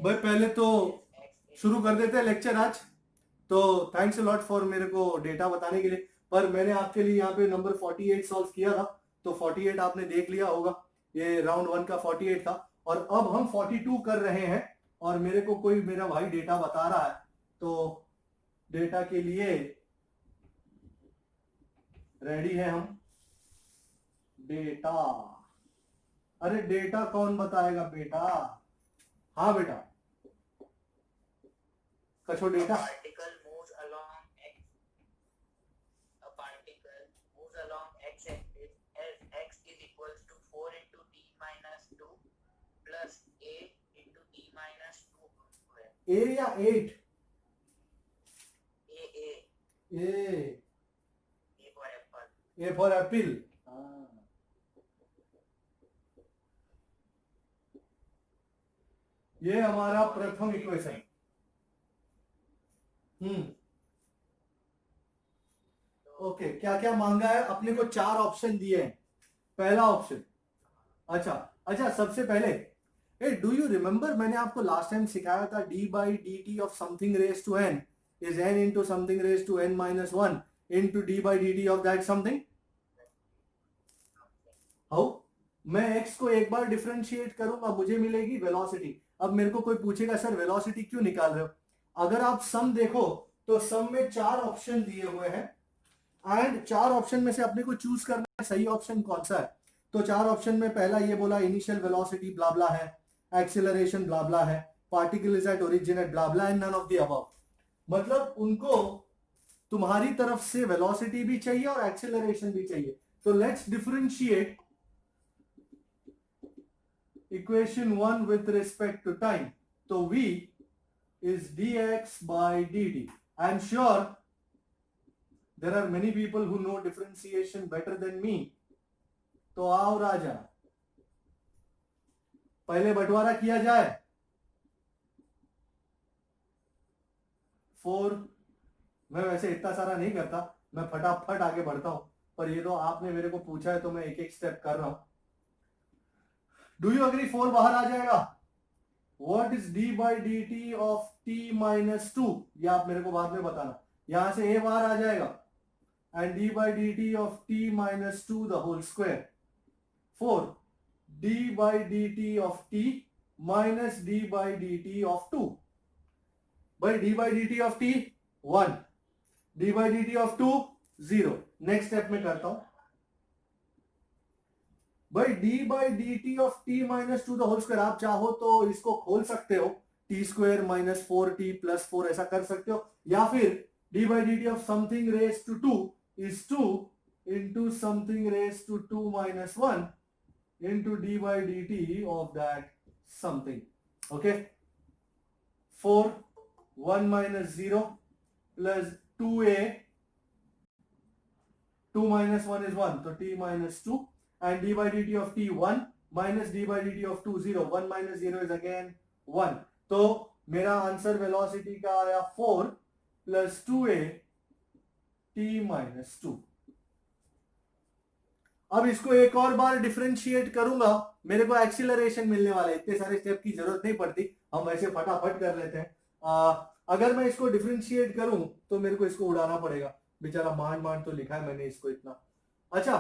भाई पहले तो शुरू कर देते हैं लेक्चर आज। तो थैंक्स अ लॉट फॉर मेरे को डेटा बताने के लिए। पर मैंने आपके लिए यहाँ पे नंबर 48 सॉल्व किया था, तो 48 आपने देख लिया होगा। ये राउंड वन का 48 था और अब हम 42 कर रहे हैं। और मेरे को कोई मेरा भाई डेटा बता रहा है, तो डेटा के लिए रेडी है हम। डेटा, अरे डेटा कौन बताएगा बेटा? हाँ बेटा, कछो data. particle moves along x a particle moves along x axis as x is equals to 4 into t minus 2 plus a into t minus 2 square. ए या 8? A A, for apple. A for Apple. ये हमारा प्रथम equation. Okay, क्या क्या मांगा है अपने को? 4 ऑप्शन दिए हैं। पहला ऑप्शन, अच्छा अच्छा, सबसे पहले ए डू यू रिमेंबर, मैंने आपको लास्ट टाइम सिखाया था d by d t of something raise to n is n into something raise to n minus one into d by d t of that something. How? मैं x को एक बार differentiate करूंगा, मुझे मिलेगी velocity. अब मेरे को कोई पूछेगा सर वेलोसिटी क्यों निकाल रहे हो? अगर आप सम देखो तो सम में 4 ऑप्शन दिए हुए हैं एंड 4 ऑप्शन में से अपने को चूज करना है सही ऑप्शन कौन सा है। तो 4 ऑप्शन में पहला ये बोला इनिशियल वेलोसिटी ब्ला ब्ला है, एक्सेलरेशन ब्ला ब्ला है, particle is at origin at blah blah and none of the above. मतलब उनको तुम्हारी तरफ से वेलोसिटी भी चाहिए और एक्सेलरेशन भी चाहिए। तो let's differentiate equation 1 with respect to time. तो v is dx by dt. I am sure there are many people who know differentiation better than me. तो आओ राजा, पहले बंटवारा किया जाए। 4, मैं वैसे इतना सारा नहीं करता, मैं फटाफट आगे बढ़ता हूं, पर ये तो आपने मेरे को पूछा है तो मैं एक एक स्टेप कर रहा हूं। डू यू अग्री 4 बाहर आ जाएगा? What is d by dt of t minus 2? ये आप मेरे को बाद में बताना। यहां से a बाहर आ जाएगा and d by dt of t minus 2 the whole square. 4 d by dt of t minus d by dt of 2. by d by dt of t 1, d by dt of 2 0. Next step में करता हूं भाई d by dt of t minus 2 the whole square। आप चाहो तो इसको खोल सकते हो, t square minus 4t plus 4 ऐसा कर सकते हो, या फिर d by dt of something raised to 2 is 2 into something raised to 2 minus 1 into d by dt of that something. Okay, 4 1 minus 0 plus 2a, 2 minus 1 is 1, so t minus 2 and d by dt of t 1 minus d by dt of 2 0. 1 minus 0 is again 1. तो मेरा answer velocity का आया 4 plus 2a t minus 2. अब इसको एक और बार differentiate करूंगा, मेरे को एक्सीलरेशन मिलने वाला है। इतने सारे स्टेप की जरूरत नहीं पड़ती, हम वैसे फटाफट कर लेते हैं। अगर मैं इसको डिफरेंशिएट करूं तो मेरे को इसको उड़ाना पड़ेगा, बेचारा मान मान तो लिखा है मैंने इसको इतना। अच्छा,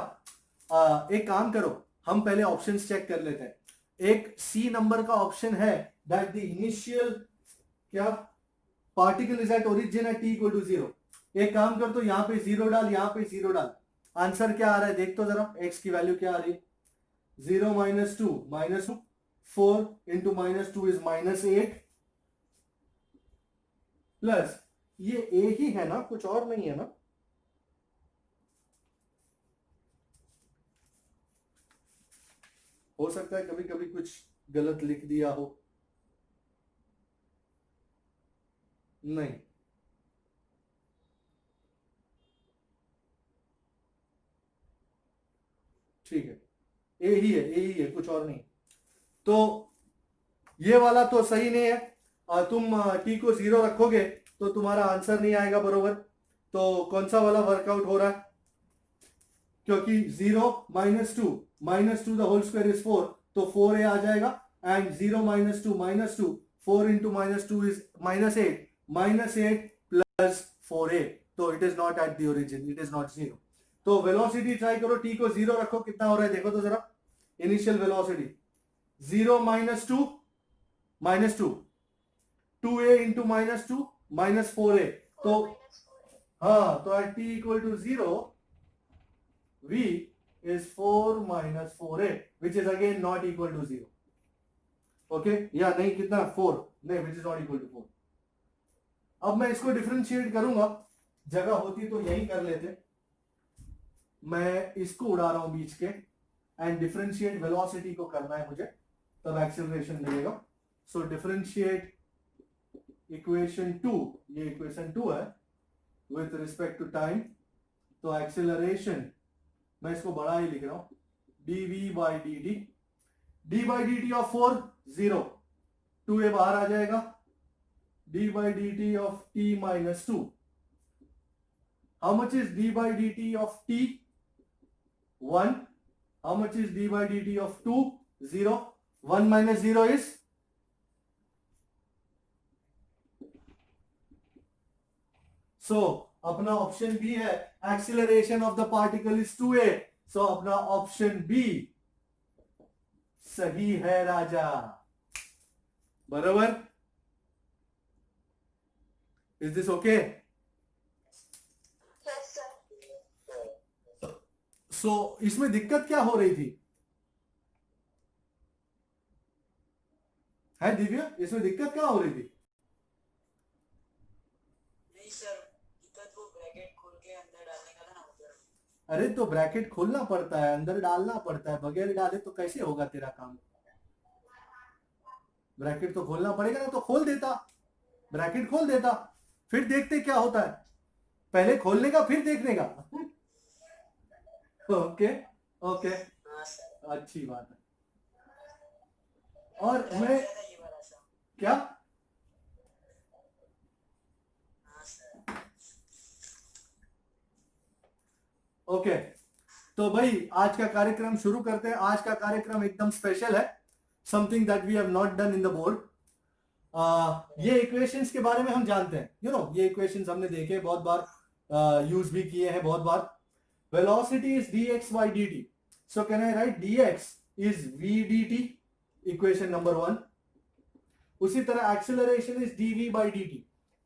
एक काम करो, हम पहले ऑप्शंस चेक कर लेते हैं। एक सी नंबर का ऑप्शन है दैट द इनिशियल क्या particle is at origin at t equal to 0। एक काम कर, तो यहाँ पे 0 डाल, यहाँ पे 0 डाल। आंसर क्या आ रहा है देख तो जरा, x की वैल्यू क्या आ रही है? 0 minus 2 minus 2, 4 into minus 2 is minus 8 plus ये a ही है ना, कुछ और नहीं है ना? हो सकता है कभी कभी कुछ गलत लिख दिया हो। नहीं, ठीक है, ए ही है, ए ही है, कुछ और नहीं। तो ये वाला तो सही नहीं है। तुम टी को 0 रखोगे तो तुम्हारा आंसर नहीं आएगा बरोबर। तो कौन सा वाला वर्कआउट हो रहा है? क्योंकि 0 minus 2 the whole square is 4, तो 4a आ जाएगा and 0 minus 2 minus 2, 4 into -2 is -8. -8 plus 4a, तो it is not at the origin, it is not 0. तो वेलोसिटी ट्राई करो, t को 0 रखो, कितना हो रहा है देखो तो जरा. Initial velocity 0 -2 2a into -2 -4a. तो हाँ, तो at t equal to 0 v is 4 minus 4a, which is again not equal to 0. Okay या नहीं, कितना 4 नहीं, which is not equal to 4. अब मैं इसको डिफरेंशिएट करूंगा, जगह होती तो यही कर लेते. मैं इसको उड़ा रहा हूं बीच के, एंड डिफरेंशिएट वेलोसिटी को करना है मुझे, तब एक्सेलरेशन मिलेगा. सो डिफरेंशिएट इक्वेशन 2, ये इक्वेशन 2 है, विथ रिस्पेक्ट टू टाइम. तो एक्सेलरेशन मैं इसको बड़ा ही लिख रहा हूं, dv by dt. d by dt of 4 0, 2a बाहर आ जाएगा. d by dt of t minus 2. How much is d by dt of t? 1. How much is d by dt of 2? 0. 1 minus 0 is? So, अपना option B है, acceleration of the particle is 2a. सो अपना option B सही है राजा. बराबर. Is this okay? सो इसमें दिक्कत क्या हो रही थी है दिव्या, इसमें दिक्कत क्या हो रही थी? नहीं सर, दिक्कत वो ब्रैकेट खोल के अंदर डालने का था ना उधर. अरे तो ब्रैकेट खोलना पड़ता है, अंदर डालना पड़ता है, बगैर डाले तो कैसे होगा तेरा काम? ब्रैकेट तो खोलना पड़ेगा ना, तो खोल देता, ब्रैकेट खोल देता, फिर देखते क्या होता है. पहले खोलने का फिर देखने का. ओके ओके, हाँ सर. अच्छी बात है. और मैं ये वाला सर. क्या, हाँ सर. ओके तो भाई आज का कार्यक्रम शुरू करते हैं. आज का कार्यक्रम एकदम स्पेशल है, something that we have not done in the board. ये इक्वेशंस के बारे में हम जानते हैं, यू नो, ये इक्वेशंस हमने देखे बहुत बार, यूज भी किए हैं बहुत बार. Velocity is dx by dt. So can I write dx is v dt, equation number 1. उसी तरह acceleration is dv by dt.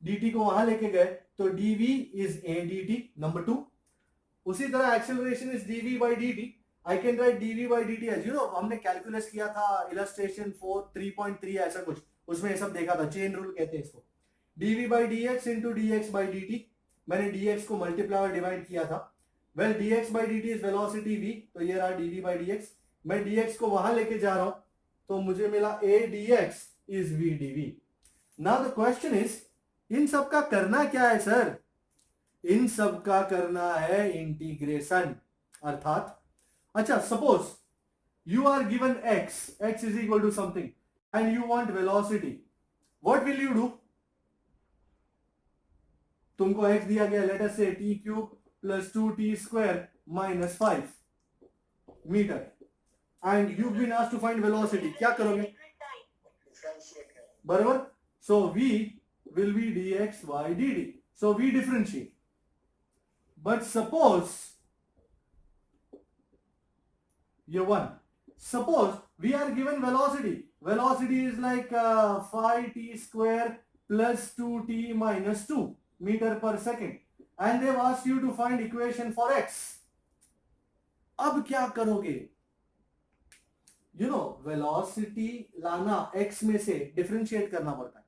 dt को वहां लेके गए तो dv is a dt, number 2. उसी तरह acceleration is dv by dt. I can write dv by dt as, you know, हमने कैलकुलस किया था इलस्ट्रेशन 4 3.3 ऐसा कुछ, उसमें ये सब देखा था, चेन रूल कहते हैं इसको. dv by dx into dx by dt. मैंने dx को मल्टीप्लाई और डिवाइड किया था. Well dx by dt is velocity v, तो ये रहा dv by dx. मैं dx को वहां लेके जा रहा हूं, तो मुझे मिला a dx is v dv. Now the question is, इन सब का करना क्या है सर? इन सब का करना है इंटीग्रेशन. अर्थात, अच्छा suppose you are given x is equal to something and you want velocity, what will you do? तुमको x दिया गया, let us say t cube plus 2t square minus 5 meter, and you've been asked to find velocity. क्या करोगे? बराबर. So v will be dx by dt. So we differentiate. But suppose ये 1. Suppose we are given velocity. Velocity is like 5t square plus 2t minus 2 meter per second. And they've asked you to find equation for x. अब क्या करोगे? You know, velocity लाना x में से differentiate करना पड़ता है.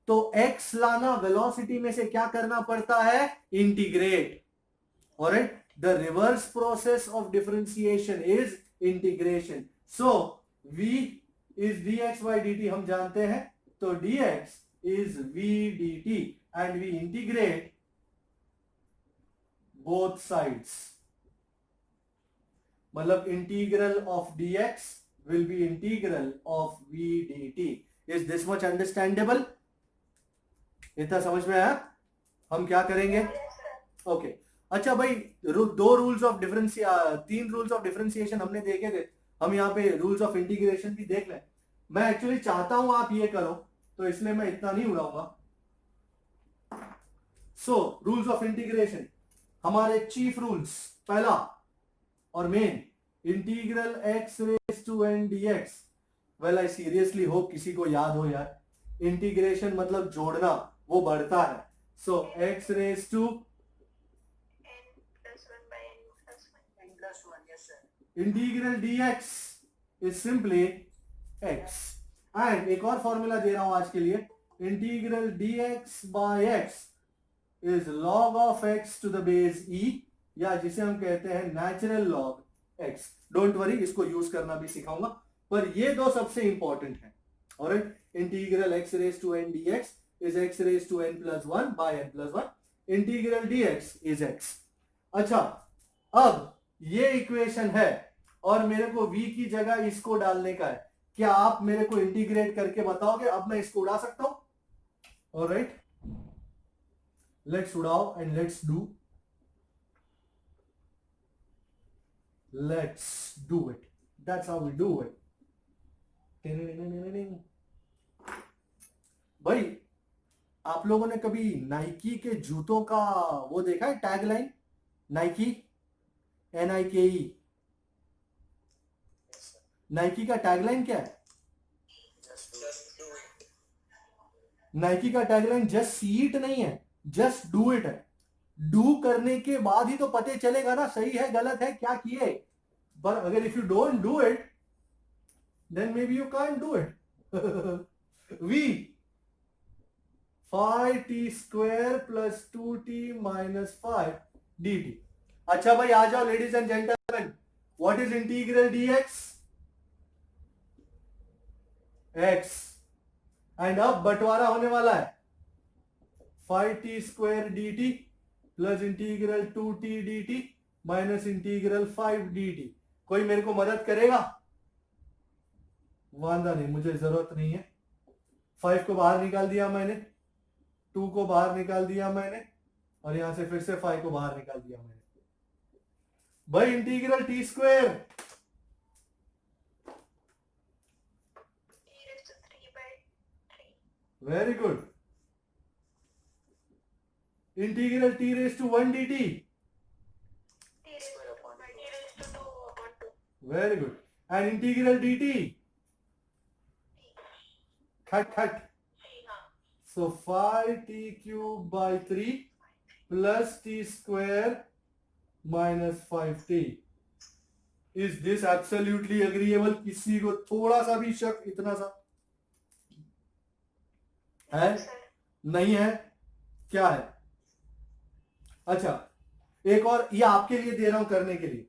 तो x लाना वेलोसिटी में से क्या करना पड़ता है? Integrate. Alright, the reverse process of differentiation is integration. So v is dx by dt हम जानते हैं, तो dx is v dt and we integrate both sides. मतलब integral of dx will be integral of v dt. Is this much understandable? इतना समझ में आया? हम क्या करेंगे? ओके. अच्छा भाई, दो rules of difference, 3 rules of differentiation हमने देखे थे. हम यहाँ पे रूल्स ऑफ इंटीग्रेशन भी देख लें. मैं एक्चुअली चाहता हूं आप ये करो, तो इसलिए मैं इतना नहीं उड़ाऊंगा। सो रूल्स ऑफ इंटीग्रेशन, हमारे चीफ रूल्स, पहला और main, integral x raise to n dx। Well I seriously hope किसी को याद हो यार, इंटीग्रेशन मतलब जोड़ना, वो बढ़ता है। So x raise to n+1 yes sir. Integral dx is simply x। And एक और फॉर्मूला दे रहा हूं आज के लिए, integral dx by x is log of x to the base e, या जिसे हम कहते हैं natural log x। Don't worry, इसको यूज करना भी सिखाऊंगा, पर ये दो सबसे इंपॉर्टेंट है। Alright, integral x raise to n dx is x raise to n+1 by n+1, integral dx is x। अच्छा, अब ये इक्वेशन है और मेरे को v की जगह इसको डालने का है। क्या आप मेरे को इंटीग्रेट करके बताओगे? अब मैं इसको उड़ा सकता हूं। ऑलराइट, लेट्स उड़ाओ and let's do it. That's how we do it. भाई, आप लोगों ने कभी नाइकी के जूतों का वो देखा है, टैगलाइन? नाइकी, NIKE, नाइकी का टैगलाइन क्या है? Just do it. नाइकी का टैगलाइन जस्ट सी इट नहीं है, जस्ट डू इट है। डू करने के बाद ही तो पता चलेगा ना सही है गलत है क्या किए। पर अगर if you don't do it then maybe you can't do it. We 5t² + 2t - 5 dt। अच्छा भाई, आ जाओ ladies and gentleman, what is integral dx? x। And अब बंटवारा होने वाला है 5t² dt plus integral 2t dt minus integral 5 dt। कोई मेरे को मदद करेगा? वांदा नहीं, मुझे जरूरत नहीं है। 5 को बाहर निकाल दिया मैंने, 2 को बाहर निकाल दिया मैंने, और यहां से फिर से 5 को बाहर निकाल दिया मैंने। भाई integral t², very good. Integral t⁻1 dt, very good. And integral dt, खट। So 5t³ plus t² minus 5t। Is this absolutely agreeable? किसी को थोड़ा सा भी शक, इतना सा है? नहीं है? क्या है? अच्छा, एक और ये आपके लिए दे रहा हूं करने के लिए,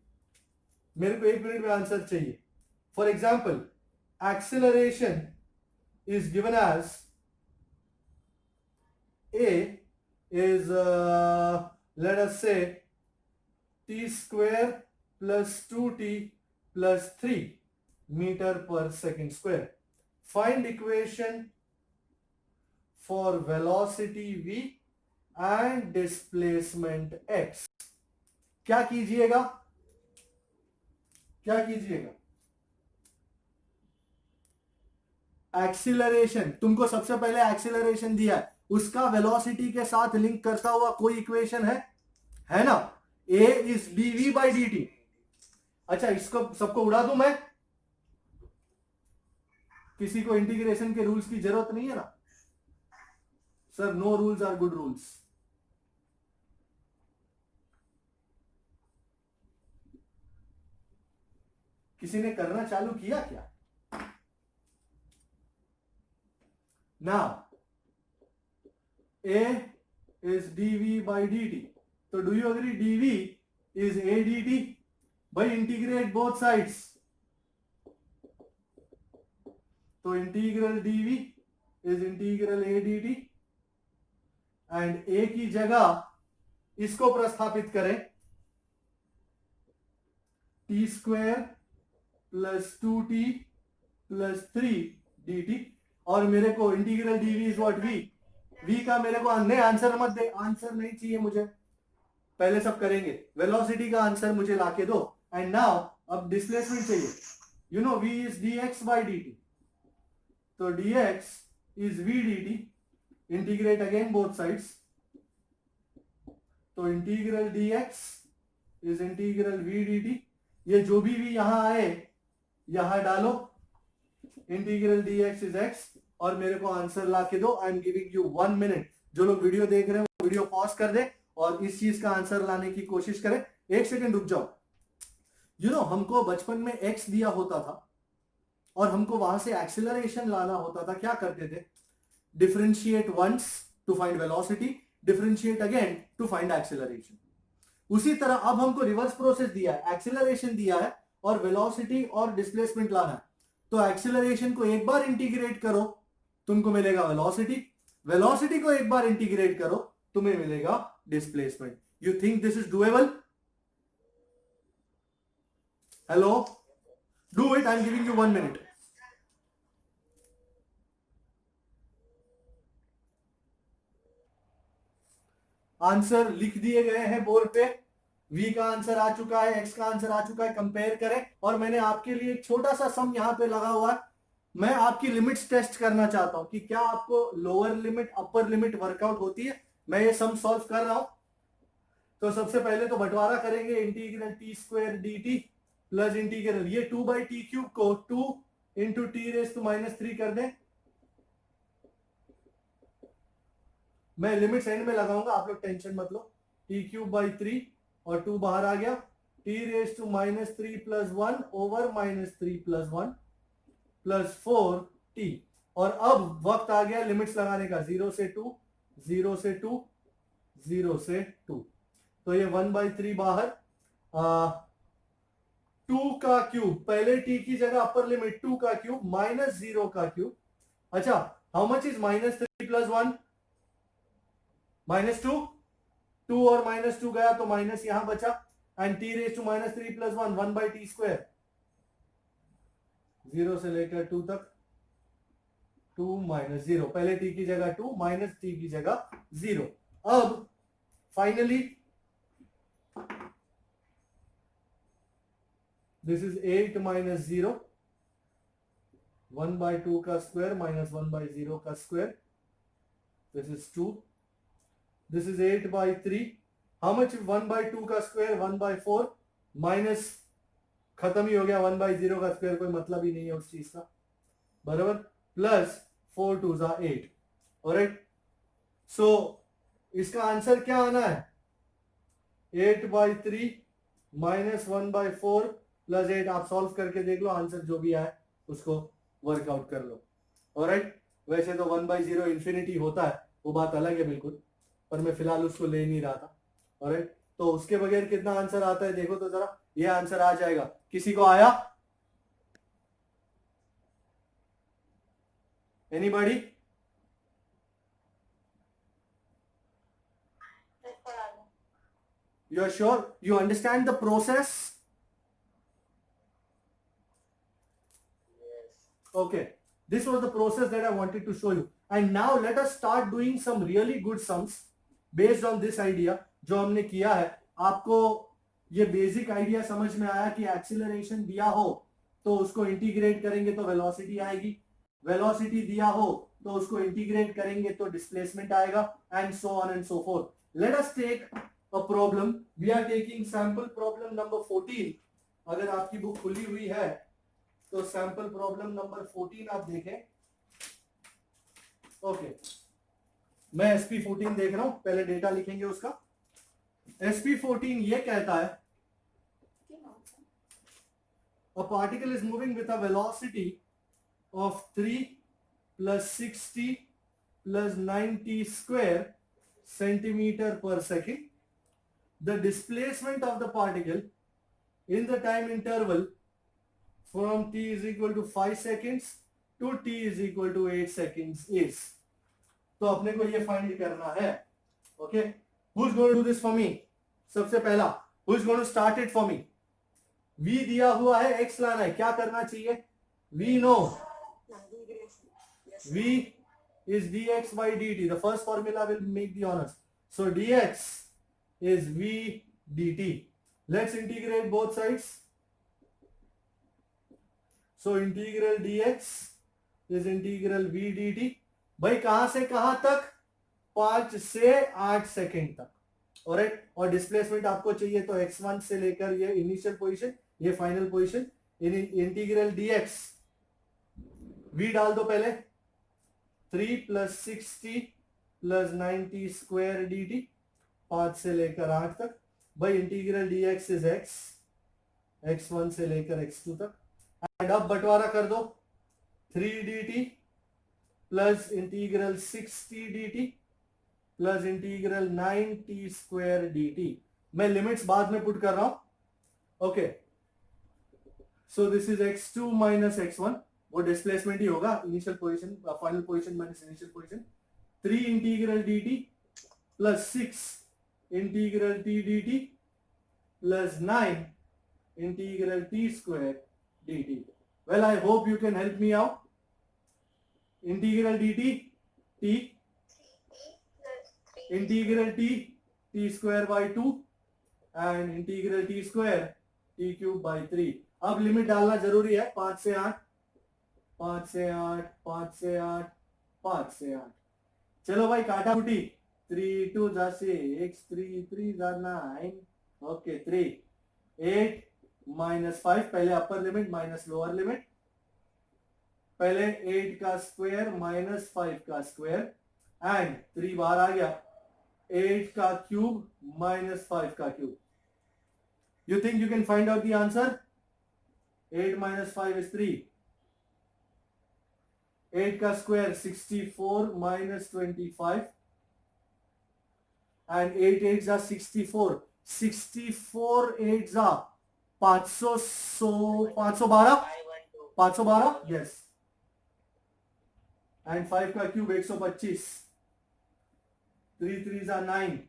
मेरे को 1 मिनट में आंसर चाहिए। For example, acceleration is given as A is let us say t² plus 2t plus 3 meter per second square. Find equation for velocity v and displacement x. क्या कीजिएगा? एक्सीलरेशन, तुमको सबसे पहले एक्सीलरेशन दिया है, उसका वेलोसिटी के साथ लिंक करता हुआ कोई इक्वेशन है ना? A is dv/dt। अच्छा, इसको सबको उड़ा दूं मैं? किसी को इंटीग्रेशन के रूल्स की जरूरत नहीं है ना? Sir, no rules are good rules. किसी ने करना चालू किया क्या? Now A is dv/dt, तो do you agree dv is a dt? भाई इंटीग्रेट बोथ साइड्स, तो integral dv is integral a dt and a की जगह इसको प्रस्थापित करें, t² plus 2t plus 3 dt, और मेरे को integral dv is what v का मेरे को नहीं, आंसर मत दे, आंसर नहीं चाहिए मुझे, पहले सब करेंगे। वेलोसिटी का आंसर मुझे लाके दो। एंड नाउ अब डिस्प्लेसमेंट चाहिए। You know v is dx/dt, तो dx is v dt. Integrate again both sides, तो integral dx is integral v dt. ये जो भी यहां आए यहां डालो, इंटीग्रल dx इज x, और मेरे को आंसर ला के दो. I am giving you 1 minute. जो लोग वीडियो देख रहे हैं वीडियो पॉज कर दे और इस चीज का आंसर लाने की कोशिश करें. एक सेकंड रुक जाओ. हमको बचपन में x दिया होता था और हमको वहां से एक्सेलरेशन लाना होता था. क्या करते थे? Differentiate once to find velocity, differentiate again to find acceleration. उसी तरह अब हमको रिवर्स प्रोसेस दिया है, एक्सेलरेशन दिया है और वेलोसिटी और डिस्प्लेसमेंट लाना है. तो एक्सेलरेशन को एक बार इंटीग्रेट करो, तुमको मिलेगा वेलोसिटी. वेलोसिटी को एक बार इंटीग्रेट करो, तुम्हें मिलेगा displacement. You think this is doable? Hello, do it. I am giving you 1 minute. Answer लिख दिए गए हैं बोर्ड पे. v का आंसर आ चुका है, x का आंसर आ चुका है. कंपेयर करें. और मैंने आपके लिए एक छोटा सा सम यहां पे लगा हुआ है. मैं आपकी लिमिट्स टेस्ट करना चाहता हूं कि क्या आपको lower limit upper limit workout होती है. मैं ये सम सॉल्व कर रहा हूं. तो सबसे पहले तो बंटवारा करेंगे. Integral T square D T plus integral ये 2/t³ को 2 इंटू t⁻³ कर दें. मैं लिमिट्स एंड में लगाऊंगा, आप लोग टेंशन मत लो. t³/3 और 2 बाहर आ गया. t⁻³ plus 1 over -3 plus 1 plus 4t. और अब वक्त आ गया लिमिट्स लगाने का. 0 से 2, 0 से 2, 0 से 2. तो ये 1/3 बाहर. 2 का क्यूब, पहले t की जगह अपर लिमिट 2 का क्यूब माइनस 0 का क्यूब. अच्छा, हाउ मच इज -3 प्लस 1? -2. 2 और -2 गया तो माइनस यहां बचा. And t⁻³ plus 1 1/t². 0 से लेकर 2 तक. 2 माइनस 0, पहले t की जगह 2 माइनस t की जगह 0. अब फाइनली दिस इज 8 माइनस 0. 1/2 का स्क्वायर माइनस 1/0 का square. This is 2. This is 8/3. How much 1/2 का स्क्वायर? 1/4 माइनस खत्म ही हो गया. 1/0 का स्क्वायर कोई मतलब ही नहीं है उस चीज का, बराबर. प्लस 4 2 8. ऑलराइट, सो इसका आंसर क्या आना है? 8/3 माइनस 1/4 प्लस 8. आप सॉल्व करके देख लो, आंसर जो भी आए उसको वर्कआउट कर लो. ऑलराइट, वैसे तो 1/0 इंफिनिटी होता है, वो बात अलग है बिल्कुल, पर मैं फिलहाल उसको ले नहीं रहा था. ऑलराइट, तो उसके बगैर कितना आंसर आता है देखो तो जरा. ये आंसर आ जाएगा. किसी को आया? Anybody? You are sure? You understand the process? Okay, this was the process that I wanted to show you. And now let us start doing some really good sums based on this idea जो हमने किया है. आपको ये basic idea समझ में आया कि एक्सीलरेशन दिया हो तो उसको इंटीग्रेट करेंगे तो वेलोसिटी आएगी. वेलोसिटी दिया हो तो उसको इंटीग्रेट करेंगे तो डिस्प्लेसमेंट आएगा, and so on and so forth. Let us take a problem. We are taking sample problem number 14. अगर आपकी बुक खुली हुई है तो सैंपल प्रॉब्लम नंबर 14 आप देखें. ओके, मैं SP14 देख रहा हूं. पहले डेटा लिखेंगे उसका. SP14 ये कहता है a particle is moving with a velocity of 3 plus 60 plus 90 square centimeter per second. The displacement of the particle in the time interval from t is equal to 5 seconds to t is equal to 8 seconds is. तो अपने को ये find करना है. Okay, who is going to do this for me? सबसे पहला who is going to start it for me? v दिया हुआ है, x लाना है. क्या करना चाहिए? we know v is dx by dt. The first formula will make the honors. So dx is v dt. Let's integrate both sides. So integral dx is integral v dt. भाई कहां से कहां तक? 5 से 8 सेकेंड तक। Alright, और displacement आपको चाहिए तो x1 से लेकर ये इनिशियल पोजीशन, ये final position, integral dx v डाल दो पहले, 3 + 60 + 90 स्क्वायर dt, 5 से लेकर 8 तक। भाई integral dx is x, x1 से लेकर x2 तक। एंड अब बंटवारा कर दो, 3 dt plus integral 60 dt plus integral 90 square dt। मैं लिमिट्स बाद में पुट कर रहा हूं। Okay, so this is x2 minus x1, वो डिस्प्लेसमेंट ही होगा, initial position final position minus initial position. 3 integral dt plus 6 integral t dt plus 9 integral t square dt। Well I hope you can help me out. Integral dt t, integral t square by 2 and integral t square t cube by 3। अब limit डालना जरूरी है, 5 से 8, 5 से 8, 5 से 8, 5 से 8। चलो भाई काटा कुटी, 3 2 जा 6, 3 3 जा 9, ओके 3 8 माइनस 5, पहले upper limit minus lower limit, पहले 8 का स्क्वायर माइनस 5 का स्क्वायर एंड 3 बाहर आ गया, 8 का क्यूब माइनस 5 का cube. You think you can find out the answer? 8 minus 5 is 3. 8 का स्क्वायर 64 minus 25 and 8 8 जा 64, 64 8 जा 500, 512, 512, yes, and 5 का क्यूब 125, 3 3 जा 9,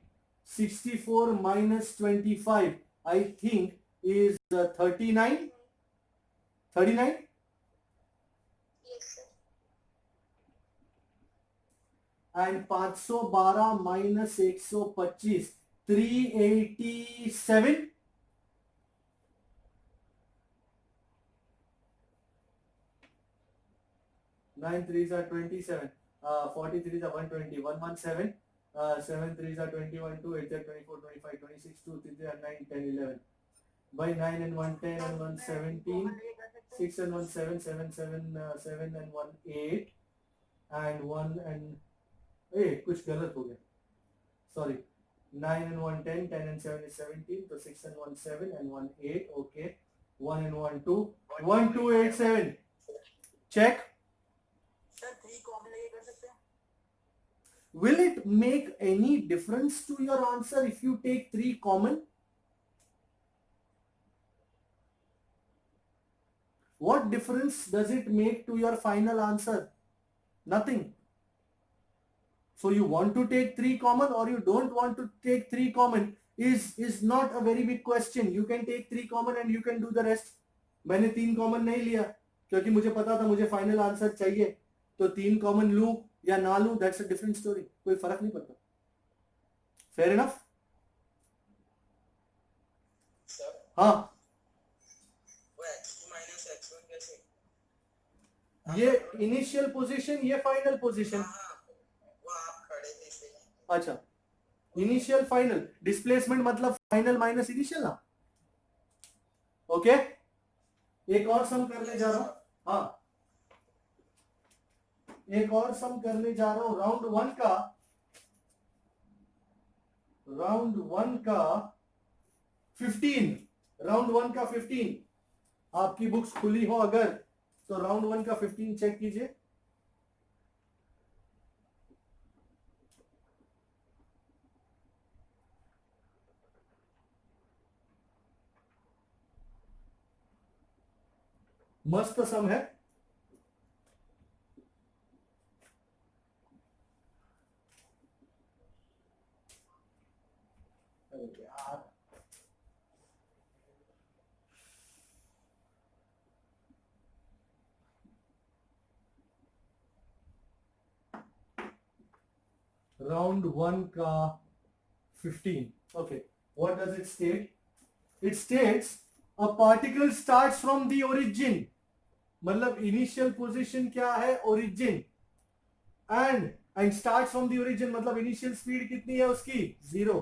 64 minus 25 I think is 39. 39? Yes, sir. And 512 minus 125, 387. Nine threes are 27. 43 are 120. 117. 7 threes are 21. 2 8 are 24, 25, 26. 2 3 are 9, 10, 11. By 9 and 1 10 and 1 17. 6 and 1 7, 7 7 7 and 1 8 and 1 and कुछ गलत हो गया, sorry, 9 and 1 10, 10 and 7 is 17, तो 6 and 1 7 and 1 8, okay, 1 and 1 2, 1 2 8 7, check. Sir 3 common लेके कर सकते हैं? Will it make any difference to your answer if you take 3 common? What difference does it make to your final answer? Nothing. So you want to take 3 common or you don't want to take 3 common is not a very big question. You can take 3 common and you can do the rest. मैंने 3 common नहीं लिया क्योंकि मुझे पता था मुझे final answer चाहिए, तो 3 common लूं या ना लूं, that's a different story. कोई फर्क नहीं पड़ता. Fair enough? सर हाँ, वो x2 minus x1 कैसे? ये इनिशियल पोजीशन, ये फाइनल पोजीशन. वो आप खड़े थे इसलिए। अच्छा, इनिशियल फाइनल, डिस्प्लेसमेंट मतलब फाइनल माइनस इनिशियल ना. ओके, एक और सम करने जा रहा हूं. हाँ, एक और सम करने जा रहा हूं, राउंड वन का 15, राउंड वन का 15. आपकी बुक्स खुली हो अगर तो राउंड वन का 15 चेक कीजिए. मस्त सम है. राउंड वन का 15. Okay, what does it state? It states a particle starts from the origin. मतलब इनिशियल पोजीशन क्या है? Origin. And start from the origin, मतलब इनिशियल स्पीड कितनी है उसकी 0,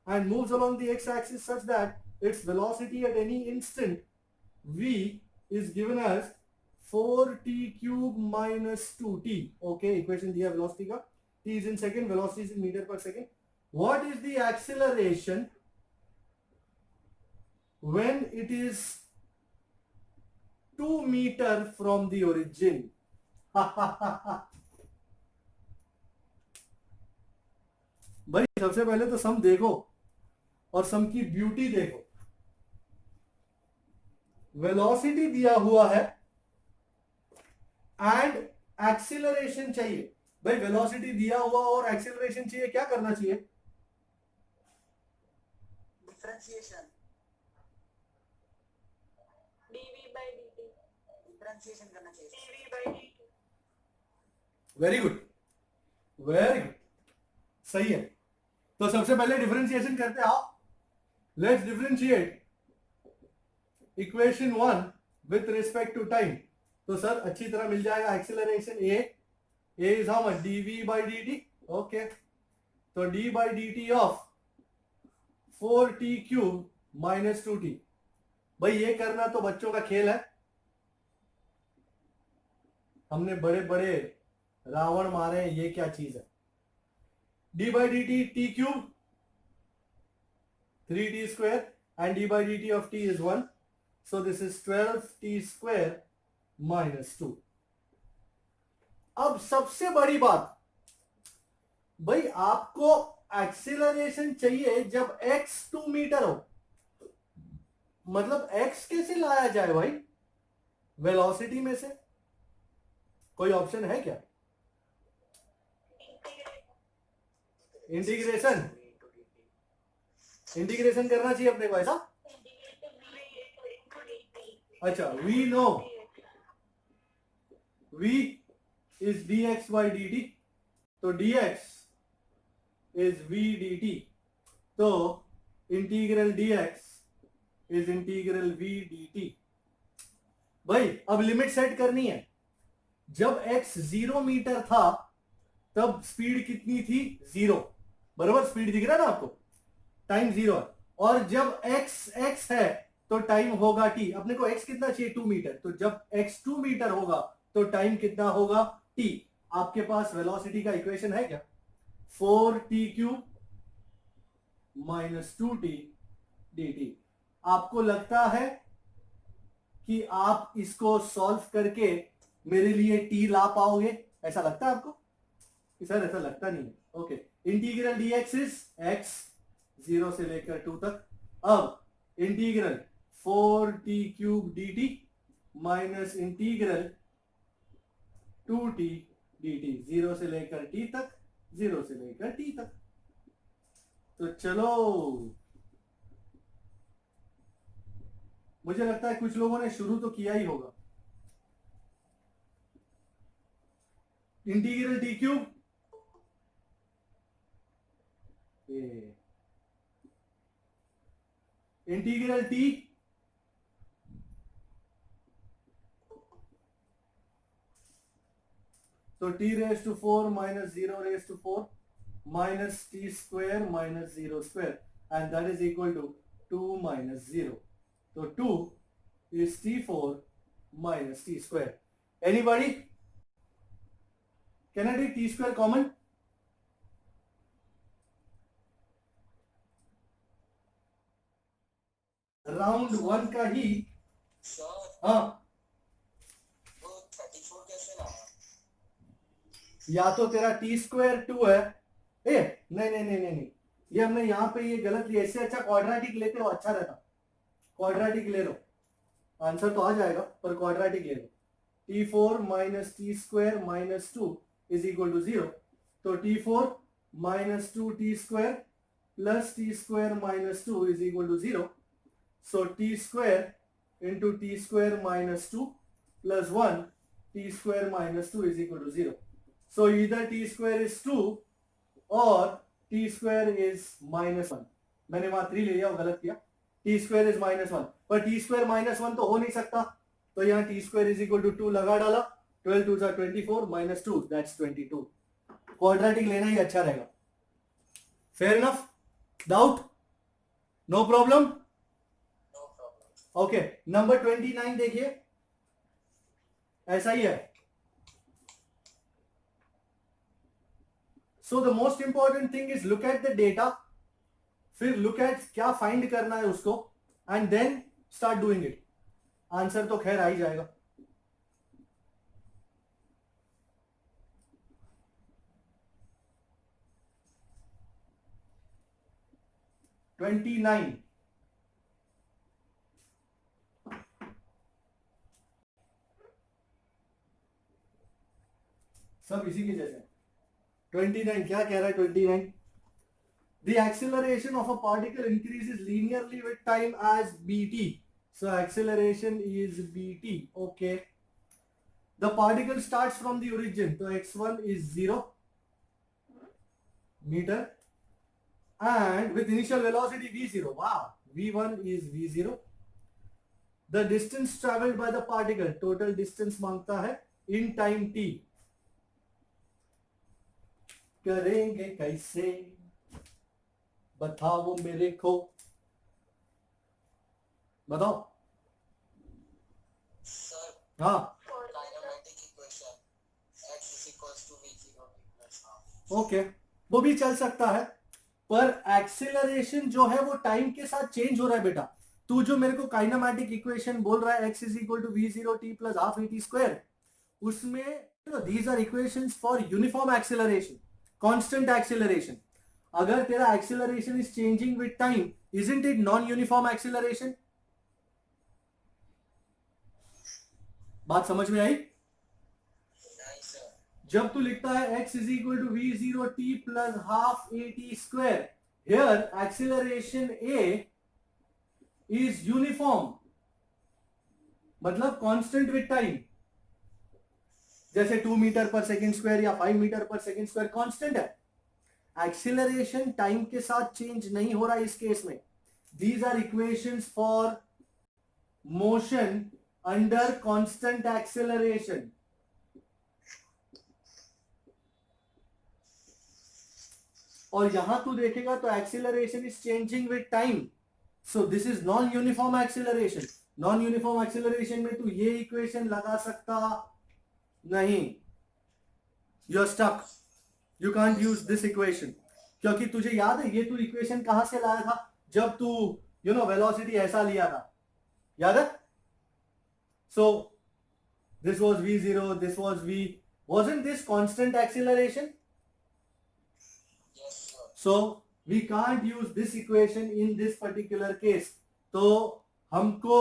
and moves along the x axis such that its velocity at any instant v is given as 4t cube minus 2t. Okay, equation दिया velocity का, t is in second, velocity is in meter per second. What is the acceleration when it is 2 meter from the origin? भाई सबसे पहले तो सम देखो और सम की beauty देखो। वेलोसिटी दिया हुआ है एंड एक्सीलरेशन चाहिए। भाई वेलोसिटी दिया हुआ और एक्सीलरेशन चाहिए, क्या करना चाहिए? Differentiation, dv by dt, differentiation करना चाहिए, dv by dt। Very good, very good, सही है। तो सबसे पहले डिफरेंशिएशन करते आओ। Let's differentiate equation 1 with respect to time. तो सर अच्छी तरह मिल जाएगा acceleration a is how much, dv by dt। Okay, तो d by dt of 4t cube minus 2t। भाई ये करना तो बच्चों का खेल है, हमने बड़े बड़े रावण मारे हैं, ये क्या चीज है। d by dt t cube 3t square and d by dt of t is 1, so this is 12t square minus 2। अब सबसे बड़ी बात, भाई आपको एक्सीलरेशन चाहिए जब x 2 मीटर हो, मतलब x कैसे लाया जाए भाई? वेलोसिटी में से कोई ऑप्शन है क्या? इंटीग्रेशन, इंटीग्रेशन करना चाहिए अपने को, ऐसा? अच्छा, we know v is dx by dt, तो dx is v dt, तो integral dx is integral v dt। भाई अब लिमिट सेट करनी है। जब x 0 मीटर था तब स्पीड कितनी थी? 0, बराबर। स्पीड दिख रहा है ना आपको, टाइम 0 है। और जब x है तो टाइम होगा t। अपने को x कितना चाहिए? 2 मीटर। तो जब x 2 मीटर होगा तो टाइम कितना होगा? t। आपके पास वेलोसिटी का इक्वेशन है क्या? 4t cube minus 2t dt। आपको लगता है कि आप इसको सॉल्व करके मेरे लिए t ला पाओगे? ऐसा लगता है आपको? सर ऐसा लगता नहीं है। Okay, integral dx is x 0 से लेकर 2 तक। अब integral 4t cube dt minus integral 2t dt, 0 से लेकर t तक, 0 से लेकर t तक। तो चलो, मुझे लगता है कुछ लोगों ने शुरू तो किया ही होगा। Integral t cube integral t तो t raise to 4 minus 0 raise to 4 minus t square minus 0 square, and that is equal to 2 minus 0। तो 2 is t4 minus t square. Anybody? Can I take t square common? Round 1 का ही। हाँ, वो 34 कैसे लाया? या तो तेरा t स्क्वायर 2 है। ए नहीं नहीं नहीं नहीं नहीं, ये हमने यहाँ पे ये गलत लिया। इससे अच्छा क्वाड्रेटिक लेते हो, अच्छा रहता। क्वाड्रेटिक ले लो, आंसर तो आ जाएगा, पर क्वाड्रेटिक ले लो। t4 minus t square minus 2 is equal to 0। तो t4 minus 2t square plus t square minus 2 is equal to 0। So t square into t square minus 2 plus 1 t square minus 2 is equal to 0। So इधर t square is 2 और t square is minus 1। मैंने वहां 3 ले लिया, वो गलत किया। T square is minus 1, पर टी स्क्वायर माइनस 1 तो हो नहीं सकता, तो यहाँ t square is equal to 2 लगा डाला। 12 2 24 माइनस 2 दैट्स 22। क्वाड्रेटिक लेना ही अच्छा रहेगा. Fair enough? Doubt? No problem? No problem. Okay. Number 29 देखिए, ऐसा ही है. So the most important thing is look at the data, फिर लुक एट क्या फाइंड करना है उसको, and then start doing it. Answer तो खैर आ ही जाएगा. $29. सब इसी के जैसे. 29 क्या कह रहा है? 29, the acceleration of a particle increases linearly with time as bt. So acceleration is bt. Okay, the particle starts from the origin, so x1 is 0 meter and with initial velocity v0. Wow, v1 is v0. The distance traveled by the particle, total distance मांगता है in time t. करेंगे कैसे बताओ मेरे को, बताओ. Sir, हाँ, kinematic equation x is equals to v0 t plus half. Okay, वो भी चल सकता है, पर एक्सेलरेशन जो है वो टाइम के साथ चेंज हो रहा है बेटा. तू जो मेरे को काइनेमैटिक इक्वेशन बोल रहा है x is equal to v0 t plus half at square, उसमें these are equations for uniform acceleration, constant acceleration. अगर तेरा acceleration is changing with time, isn't it non uniform acceleration? बात समझ में आई? Nice, sir. जब तू लिखता है x is equal to v0 t plus half at square, here acceleration a is uniform, मतलब कांस्टेंट विद टाइम. जैसे 2 मीटर पर सेकेंड स्क्वायर या 5 meter per second square constant है. एक्सीलरेशन टाइम के साथ चेंज नहीं हो रहा है इस केस में. These are equations for motion under constant acceleration. और यहां तू देखेगा तो acceleration is changing with time, so this is non uniform acceleration. Non uniform acceleration में तू ये इक्वेशन लगा सकता नहीं. You are stuck, you can't use this equation. क्योंकि तुझे याद है ये तू इक्वेशन कहां से लाया था? जब तू वेलोसिटी ऐसा लिया था, याद है? So this was v0, this was v. wasn't this constant acceleration? Yes, sir. So we can't use this equation in this particular case. तो हमको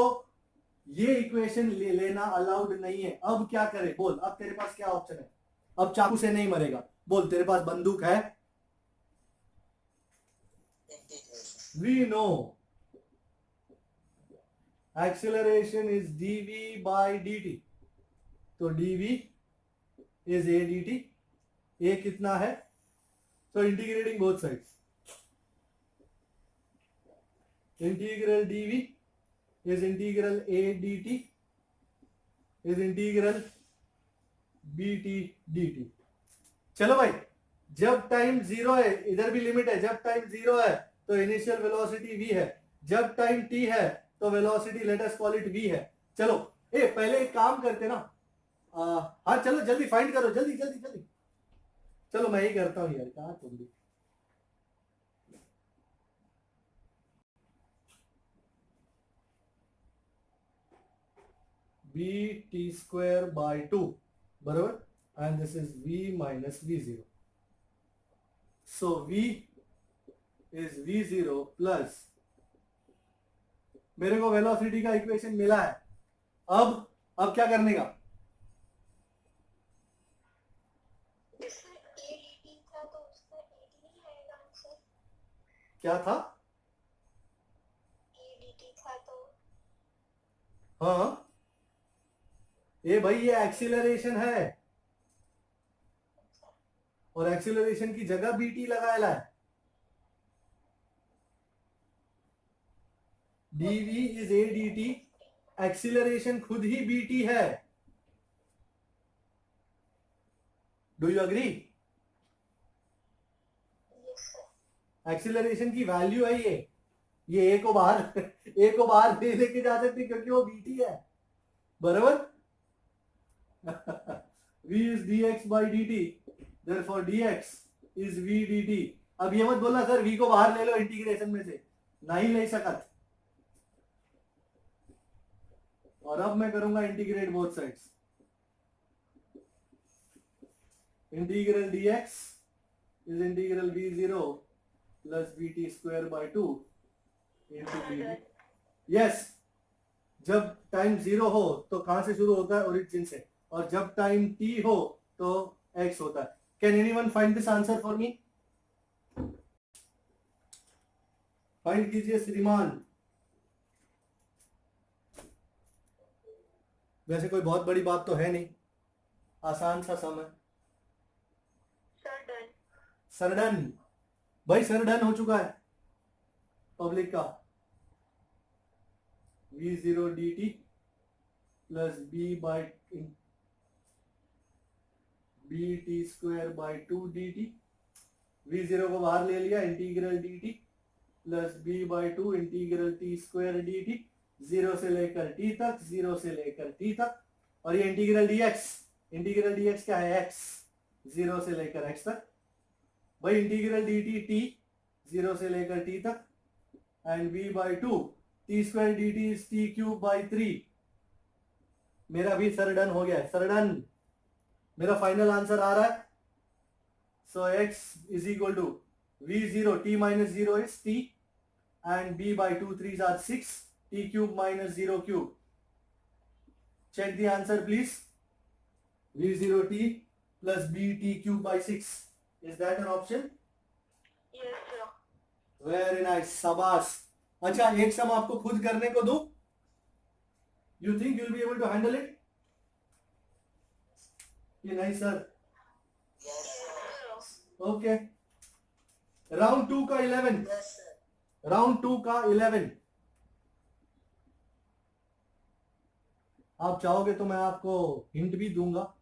ये इक्वेशन लेना अलाउड नहीं है. अब क्या करें बोल? अब तेरे पास क्या ऑप्शन है? अब चाकू से नहीं मरेगा. बोल, तेरे पास बंदूक है? Integration. We know acceleration is dv by dt. तो dv is a dt. a कितना है? So integrating both sides. Integral dv is integral a dt is integral bt dt. चलो भाई, जब टाइम जीरो है, इधर भी लिमिट है, जब टाइम जीरो है तो इनिशियल वेलोसिटी v है, जब टाइम t है तो velocity let us call it v है. चलो पहले एक काम करते ना, हाँ चलो जल्दी फाइंड करो, जल्दी जल्दी जल्दी. चलो मैं ही करता हूँ यार, कहाँ तुम भी. bt square by 2 बराबर, and this is v minus v0. So v is v0 plus, मेरे को वेलोसिटी का इक्वेशन मिला है. अब क्या करने का? क्या था? हाँ भाई, ये एक्सीलरेशन है और एक्सीलरेशन की जगह बीटी लगाया है. dv is a dt, acceleration खुद ही बीटी है. Do you agree? एक्सीलरेशन की वैल्यू है ये ए को बाहर ए को बाहर नहीं लेके जा सकते क्योंकि वो dt है, बराबर। v is dx by dt, therefore dx is v dt। अब ये मत बोलना सर v को बाहर ले लो इंटीग्रेशन में से, नहीं ले सकत। और अब मैं करूंगा integrate both sides, integral dx is integral v0 plus vt square by 2 into dt। Yes, जब टाइम 0 हो तो कहां से शुरू होता है, ओरिजिन से, और जब टाइम t हो तो x होता है। Can anyone find this answer for me? Find कीजिए श्रीमान। वैसे कोई बहुत बड़ी बात तो है नहीं, आसान सा सम है। सर डन भाई, सर डन हो चुका है पब्लिक का। v0 dt plus b by bt square by 2 dt, v0 को बाहर ले लिया, integral dt plus b by 2 integral t square dt, 0 से लेकर t तक, 0 से लेकर t तक, और ये इंटीग्रल dx, इंटीग्रल dx क्या है, x, 0 से लेकर x तक। भाई इंटीग्रल dt t, 0 से लेकर t तक, and b by 2 t square dt is t cube by 3। मेरा भी सर डन हो गया है, सर डन। मेरा फाइनल आंसर आ रहा है। So x is equal to v0 t minus 0 is t and b by 2 3s are 6, t cube minus 0 cube। check the answer please। v0 t plus b t cube by 6, is that an option? Yes sir। Very nice, शाबाश। अच्छा, एक sum आपको खुद करने को दूं? You think you will be able to handle it? ये नहीं सर? ओके, राउंड 2 का 11, राउंड 2 का 11। आप चाहोगे तो मैं आपको हिंट भी दूंगा।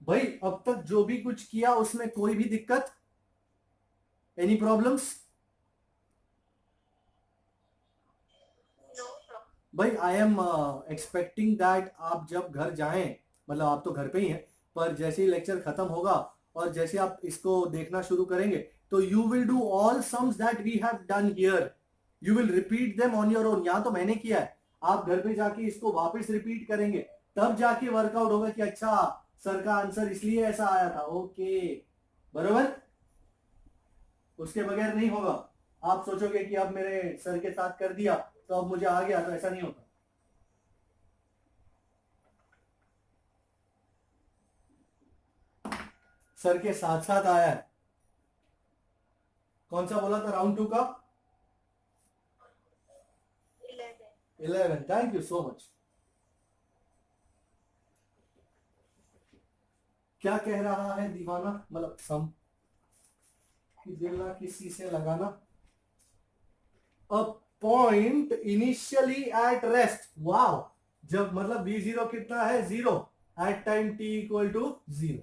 भाई अब तक जो भी कुछ किया उसमें कोई भी दिक्कत, एनी प्रॉब्लम्स? भाई आई एम एक्सपेक्टिंग दैट आप जब घर जाएं, मतलब आप तो घर पे ही हैं, पर जैसे ही लेक्चर खत्म होगा और जैसे आप इसको देखना शुरू करेंगे तो you will do all sums that we have done here, you will repeat them on your own. यहां तो मैंने किया है, आप घर पे जाके इसको वापस रिपीट करेंगे, तब जाके वर्कआउट होगा कि अच्छा सर का आंसर इसलिए ऐसा आया था। ओके, बरोबर, उसके बगैर नहीं होगा। आप सोचोगे कि अब मेरे सर के साथ कर दिया तो अब मुझे आ गया, तो ऐसा नहीं होता। सर के साथ साथ आया है। कौन सा बोला था राउंड 2 का? 11। Thank you so much. क्या कह रहा है दीवाना, मतलब सम कि दिल ना किसी से लगाना। A point initially at rest, wow, जब मतलब v0 कितना है, 0, at time t equal to 0।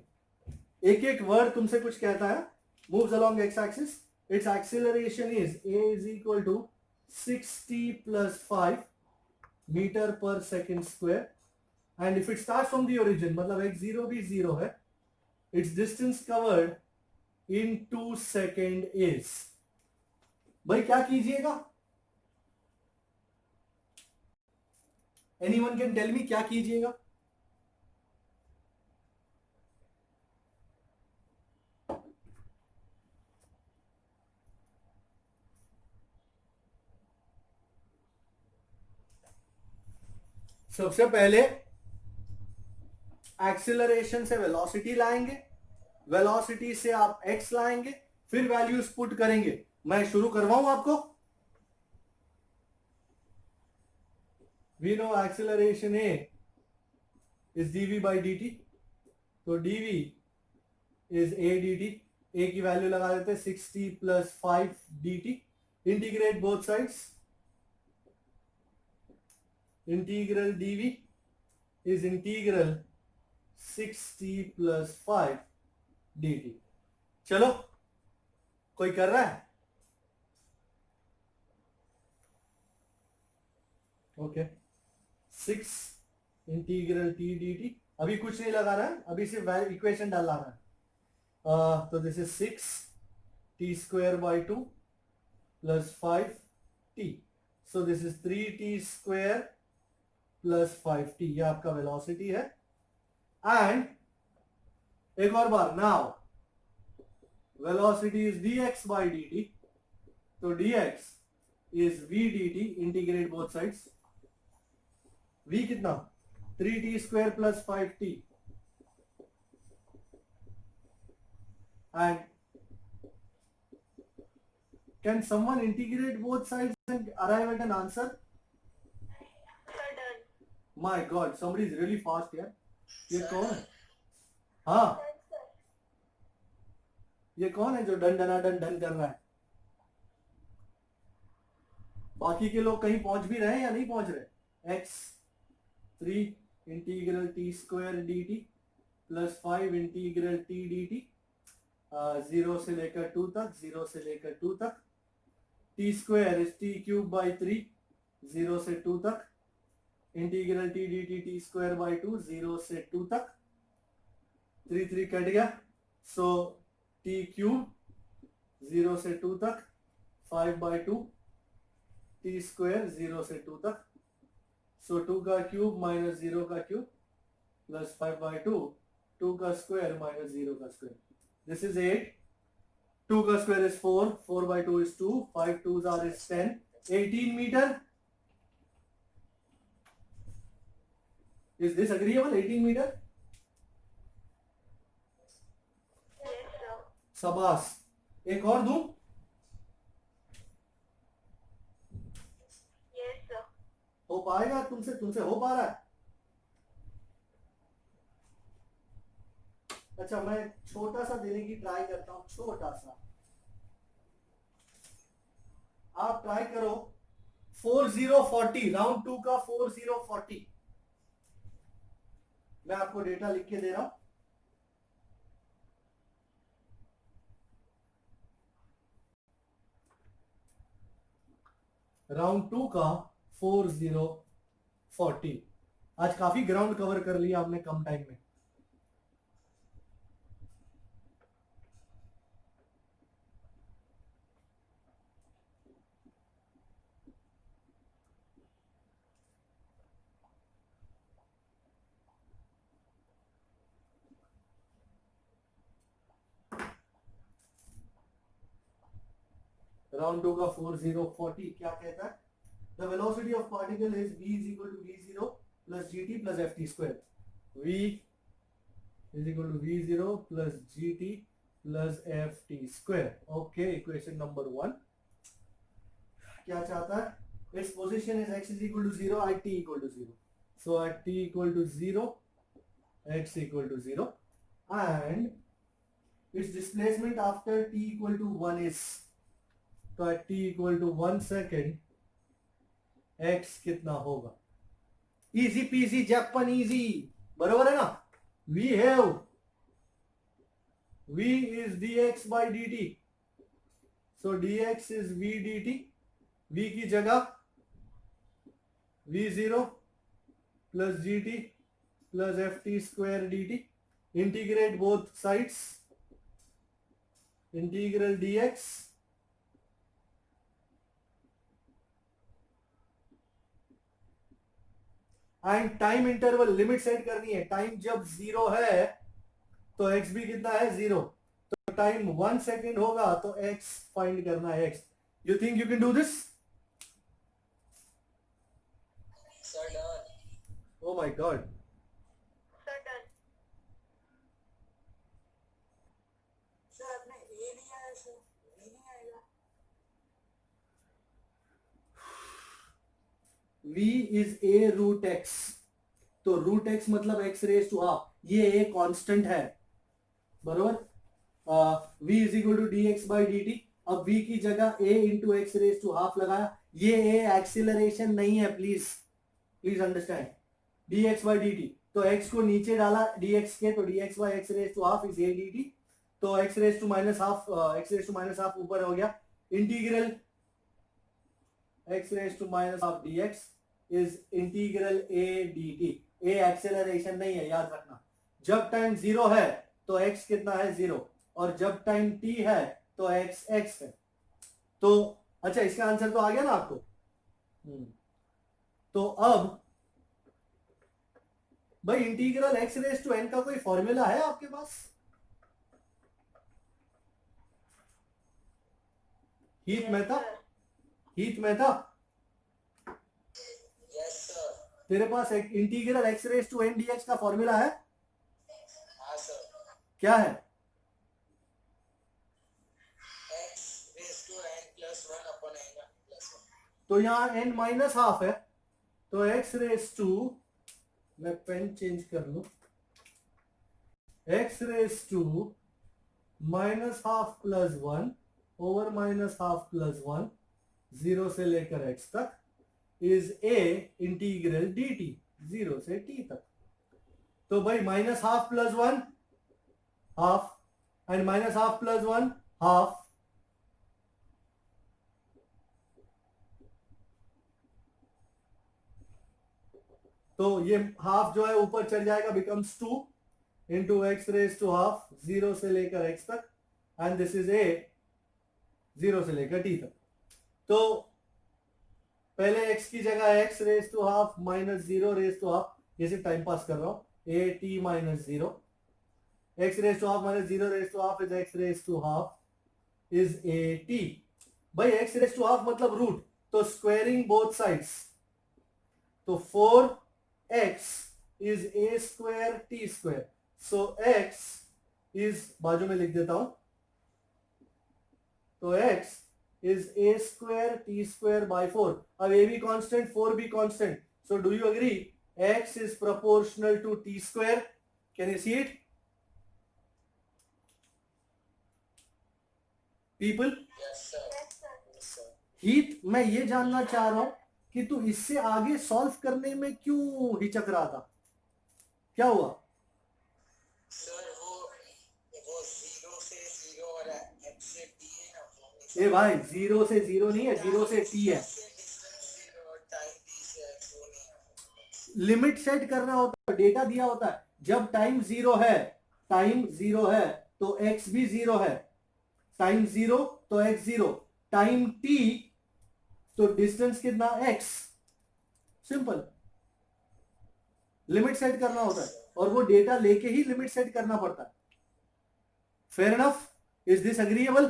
एक एक वर्ड तुमसे कुछ कहता है। Moves along x axis, its acceleration is a is equal to 60 plus 5 meter per second square, and if it start from the origin, मतलब x0 भी 0 है, its distance covered in 2 second is। भाई क्या कीजिएगा, एनीवन कैन टेल मी क्या कीजिएगा? सबसे पहले एक्सीलरेशन से वेलोसिटी लाएंगे, वेलोसिटी से आप x लाएंगे, फिर वैल्यूज पुट करेंगे। मैं शुरू करवाऊं आपको? We know acceleration a is dv by dt, तो dv is a dt, a की वैल्यू लगा देते हैं 60 plus 5 dt, integrate both sides, integral dv is integral 6t plus 5 dt। चलो कोई कर रहा है? Okay 6 integral t dt। अभी कुछ नहीं लगाना है, अभी सिर्फ इक्वेशन डालना है। तो this is 6t square by 2 plus 5t। So this is 3t square plus 5t। ये आपका वेलोसिटी है। एंड एक और बार, now velocity is dx by dt। तो dx is v dt, integrate both sides. v कितना? 3t square plus 5t। And can someone integrate both sides and arrive at an answer? Sir, done. My God, somebody is really fast here. ये Sir, कौन है? हाँ, Sir. ये कौन है जो done डना done done कर रहा है? बाकी के लोग कहीं पहुंच भी रहे हैं या नहीं पहुंच रहे? x 3 integral t square dt plus 5 integral t dt, 0 से लेकर 2 तक, 0 से लेकर 2 तक। t square is t cube by 3, 0 से 2 तक। Integral t dt t square by 2, 0 से 2 तक। 3 3 कट गया, सो t क्यूब 0 से 2 तक, 5 बाई 2 t स्क्वायर 0 से 2 तक। सो 2 का क्यूब माइनस 0 का क्यूब प्लस 5 बाई 2, 2 का स्क्वायर माइनस 0 का स्क्वायर। This is 8। 2 का square is 4, 4 by 2 is 2, 5 2s are is 10, 18 meter. Is this agreeable? 18 meter? Yes, sir. शाबाश। एक और दूं? Yes, sir. हो पाएगा तुमसे? तुमसे हो पा रहा है? अच्छा, मैं छोटा सा देने की ट्राई करता हूं, छोटा सा। आप ट्राई करो 4040, राउंड 2 का 4040। मैं आपको डेटा लिख के दे रहा हूं। राउंड 2 का 4040। आज काफी ग्राउंड कवर कर लिया हमने कम टाइम में। राउंड 2 का 4040 क्या कहता है? The velocity of particle is v is equal to v0 plus gt plus ft square। v is equal to v0 plus gt plus ft square। Okay, equation number 1 क्या चाहता है? its position is x is equal to 0 at t equal to 0। so at t equal to 0, x equal to 0, and its displacement after t equal to 1 is, तो at t equal to 1 second x कितना होगा? Easy PG जैपन easy, बरोबर है ना? We have v is dx by dt, so dx is v dt। v की जगह v0 plus gt plus ft square dt। Integrate both sides, integral dx and time interval limit set करनी है। Time जब 0 है तो x भी कितना है? 0। तो टाइम 1 सेकेंड होगा तो x फाइंड करना है। x, you think you can do this? sir, done. Oh my God, Sir, done. Sir, आपने A लिया है sir, B नहीं आएगा। v is a root x। तो रूट x मतलब x रेज टू हाफ, ये a कांस्टेंट है, बरोबर। v is equal to dx by dt। अब v की जगह a into x raise to half लगाया। ये a एक्सिलरेशन नहीं है, please please understand. dx by dt तो x को नीचे डाला dx के, तो dx by x raise to half is a dt, तो x raise to minus half ऊपर हो गया, integral x raise to minus half dx is integral a dt। a acceleration नहीं है, याद रखना। जब टाइम 0 है तो x कितना है 0, और जब टाइम t है तो x x है। तो अच्छा, इसका आंसर तो आ गया ना आपको। तो अब भाई integral x raise to n का कोई फॉर्मूला है आपके पास? Heeth Mehta, Heeth Mehta, yes sir. तेरे पास एक integral x raise to n dx का फॉर्मूला है? हाँ सर। क्या है? x raise to n plus 1 upon n plus 1। तो यहाँ n माइनस हाफ है, तो x रेज टू, मैं पेन चेंज कर लू, x raise to minus half plus 1 over minus half plus 1, 0 से लेकर x तक, इज a इंटीग्रल dt, 0 से t तक। तो भाई minus half plus 1 half, and minus half plus 1 half, तो ये हाफ जो है ऊपर चढ़ जाएगा, becomes 2 into x raise to half, 0 से लेकर x तक, एंड दिस इज a 0 से लेकर t तक। तो पहले x की जगह x raise to half minus 0 raise to half, ये सिर्फ टाइम पास कर रहा हूं, a t minus 0, x raise to half minus 0 raise to half is x raise to half is a t। भाई x रेज टू हाफ मतलब root, तो squaring both sides, तो 4x is a square t square, so x is, बाजू में लिख देता हूं, तो x is a square t square by 4। अब a भी कांस्टेंट, 4 भी कांस्टेंट, so do you agree x is proportional to t square? Can you see it people? Yes sir. Yes, sir. Yes sir. हीथ, मैं ये जानना चाह रहा हूं कि तू इससे आगे सॉल्व करने में क्यों हिचक रहा था, क्या हुआ? सर वो 0 से 0 और x से t है ना, वो ए भाई 0 से 0 नहीं है, 0 से t है। टाइम t से x वो नहीं है। लिमिट सेट करना होता है, डेटा दिया होता है, जब टाइम 0 है, टाइम 0 है तो x भी 0 है, टाइम 0 तो x 0, टाइम t तो डिस्टेंस कितना x, सिंपल। लिमिट सेट करना होता है, और वो डेटा लेके ही लिमिट सेट करना पड़ता है। Fair enough? Is this agreeable?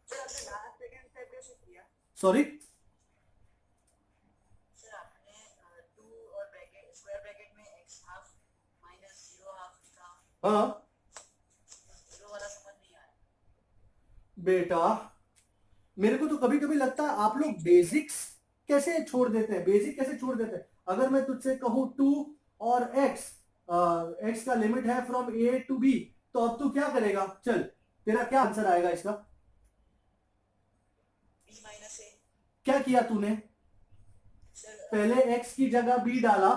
Sir आपने लास्ट सेकंड स्टेप कैसे किया? सॉरी, सर आपने 2 और ब्रैकेट स्क्वायर ब्रैकेट में x हाफ माइनस 0 हाफ लिखा, हाँ 0 वाला समझ नहीं आया। बेटा, मेरे को तो कभी कभी लगता है आप लोग बेसिक्स कैसे छोड़ देते हैं, बेसिक कैसे छोड़ देते हैं। अगर मैं तुझसे कहूं 2 और x का लिमिट है फ्रॉम a टू b, तो अब तू क्या करेगा? चल, तेरा क्या आंसर आएगा इसका? b minus a। क्या किया तूने? सर पहले x की जगह b डाला,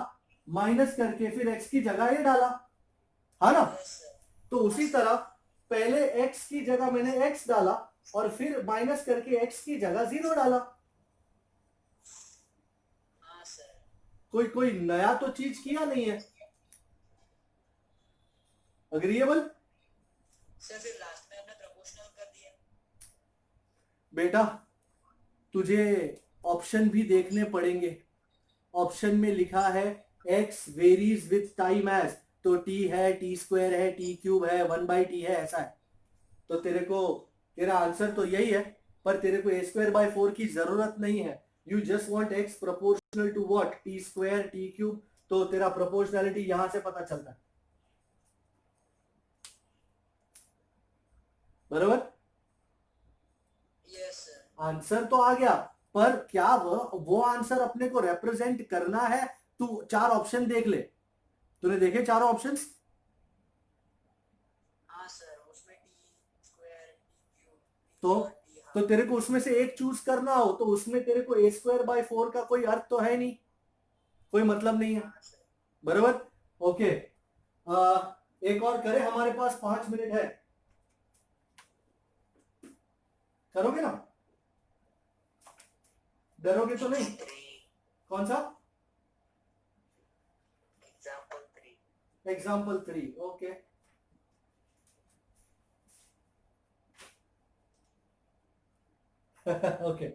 माइनस करके फिर x की जगह a डाला, है ना? Yes sir. तो उसी तरह पहले x की जगह मैंने x डाला, और फिर माइनस करके x की जगह 0 डाला। हाँ सर। कोई नया तो चीज किया नहीं है। अग्रीएबल? सर फिर लास्ट में हमने प्रोपोर्शनल कर दिया। बेटा, तुझे ऑप्शन भी देखने पड़ेंगे। ऑप्शन में लिखा है x varies with time as, तो t है, t स्क्वायर है, t क्यूब है, 1/t है, ऐसा है। तो तेरा आंसर तो यही है, पर तेरे को a स्क्वायर बाय 4 की जरूरत नहीं है। You just want x proportional to what, t square, t cube. तो तेरा प्रोपोर्शनैलिटी यहां से पता चलता है, बराबर? Yes sir. आंसर तो आ गया, पर क्या वो आंसर अपने को रिप्रेजेंट करना है? तू 4 ऑप्शन देख ले, तूने देखे 4 ऑप्शंस? हाँ सर, उसमें t स्क्वायर, t क्यूब, तो तेरे को उसमें से एक चूज करना हो, तो उसमें तेरे को a स्क्वायर बाय 4 का कोई अर्थ तो है नहीं, कोई मतलब नहीं है। बराबर, ओके। एक और करें, हमारे पास 5 मिनट है, करोगे ना? डरोगे तो नहीं? 3 कौन सा? Example 3 example 3, okay. ओके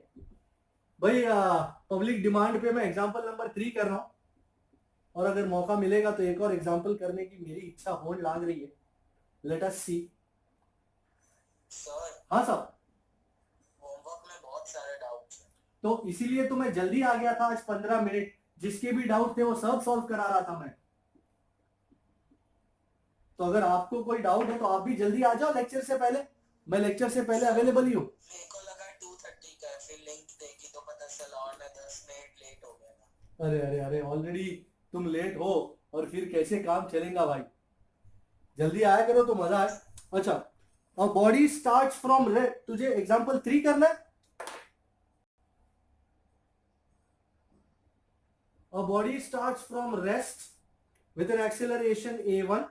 भाई, पब्लिक डिमांड पे मैं एग्जाम्पल नंबर 3 कर रहा हूं, और अगर मौका मिलेगा तो एक और एग्जाम्पल करने की मेरी इच्छा होने लाग रही है। लेट अस सी। सर हाँ साहब, होमवर्क में बहुत सारे डाउट्स हैं। तो इसीलिए तो मैं जल्दी आ गया था आज, 15 मिनट। जिसके भी डाउट थे वो सब सॉल्व करा रहा था मैं। तो अगर आपको कोई डाउट है तो आप भी जल्दी आ जाओ लेक्चर से पहले। मैं लेक्चर से पहले अवेलेबल ही हूँ। मेरे को लगा 2:30 का है, फिर लिंक देखी तो पता चला और मैं 10 मिनट लेट हो गया था। अरे अरे अरे, ऑलरेडी तुम लेट हो और फिर कैसे काम चलेगा भाई? जल्दी आया करो तो मजा आए। अच्छा, और बॉडी स्टार्ट्स फ्रॉम रेस्ट, तुझे एग्जांपल 3 करना है। A body starts from rest with an acceleration a1,